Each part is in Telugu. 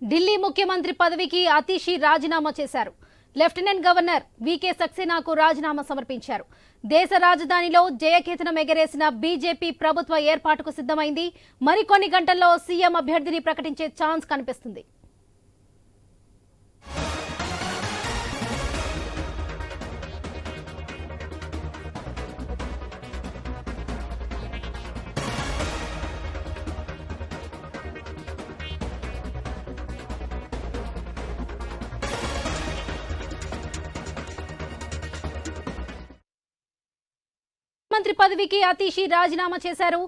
ఢిల్లీ ముఖ్యమంత్రి పదవికి అతీషి రాజీనామా చేశారు. లెఫ్టినెంట్ గవర్నర్ వికే సక్సేనాకు రాజీనామా సమర్పించారు. దేశ రాజధానిలో జయకేతనం ఎగరేసిన బీజేపీ ప్రభుత్వ ఏర్పాటుకు సిద్ధమైంది. మరికొన్ని గంటల్లో సీఎం అభ్యర్థిని ప్రకటించే ఛాన్స్ కనిపిస్తుంది. మంత్రి పదవికి అతీషి రాజీనామా చేశారు.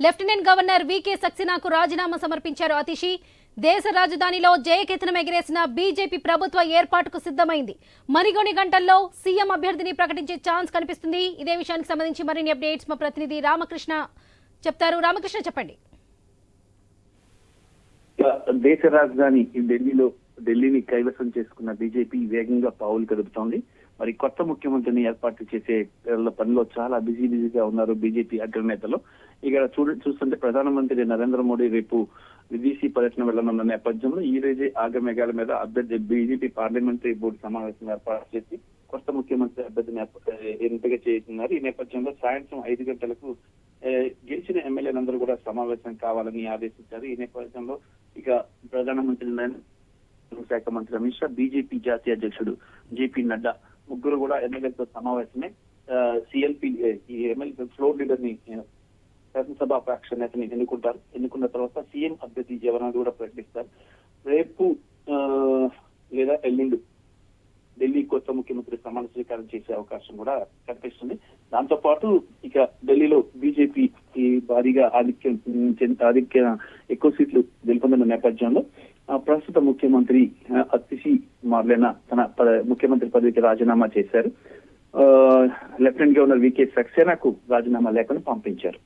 లెఫ్టినెంట్ గవర్నర్ వికే సక్సేనాకు రాజీనామా సమర్పించారు. అతీషి దేశ రాజధానిలో జయకేతనం ఎగరేసిన బీజేపీ ప్రభుత్వ ఏర్పాటుకు సిద్ధమైంది. మరికొన్ని గంటల్లో సీఎం అభ్యర్థిని ప్రకటించే ఛాన్స్ కనిపిస్తుంది. ఇదే విషయానికి సంబంధించి మరిన్ని అప్డేట్స్ మా ప్రతినిధి రామకృష్ణ చెప్తారు. రామకృష్ణ, చెప్పండి. దేశ రాజధాని ఢిల్లీని కైవసం చేసుకున్న బీజేపీ వేగంగా పావులు కదుపుతోంది. మరి కొత్త ముఖ్యమంత్రిని ఏర్పాటు చేసే పనిలో చాలా బిజీగా ఉన్నారు బీజేపీ అగ్రనేతలు. ఇక్కడ చూస్తుంటే ప్రధానమంత్రి నరేంద్ర మోడీ రేపు విదేశీ పర్యటన వెళ్లనున్న నేపథ్యంలో ఈ రోజే ఆగమేఘాల మీద అభ్యర్థి బీజేపీ పార్లమెంటరీ బోర్డు సమావేశం ఏర్పాటు చేసి కొత్త ముఖ్యమంత్రి అభ్యర్థిని ఎంపిక చేస్తున్నారు. ఈ నేపథ్యంలో సాయంత్రం 5 గంటలకు గెలిచిన ఎమ్మెల్యేలందరూ కూడా సమావేశం కావాలని ఆదేశించారు. ఈ నేపథ్యంలో ఇక ప్రధానమంత్రి శాఖ మంత్రి అమిత్ షా, బీజేపీ జాతీయ అధ్యక్షుడు జేపీ నడ్డా ముగ్గురు కూడా ఎమ్మెల్యేలతో సమావేశమే. సిఎల్పీ ఈ ఎమ్మెల్యే ఫ్లోర్ లీడర్ ని శాసనసభ పక్ష నేతని ఎన్నుకుంటారు. ఎన్నుకున్న తర్వాత సీఎం అభ్యర్థి ఎవరన్నది కూడా ప్రకటిస్తారు. రేపు లేదా ఎల్లుండి ఢిల్లీ కొత్త ముఖ్యమంత్రి ప్రమాణ స్వీకారం చేసే అవకాశం కూడా కనిపిస్తుంది. దాంతో పాటు ఇక ఢిల్లీలో బీజేపీ భారీగా ఆధిక్య ఎక్కువ సీట్లు గెలుపొందిన నేపథ్యంలో ప్రస్తుత ముఖ్యమంత్రి అతిషి మార్లేనా తన ముఖ్యమంత్రి పదవికి రాజీనామా చేశారు. లెఫ్టినెంట్ గవర్నర్ వికే సక్సేనాకు రాజీనామా లేఖను పంపించారు.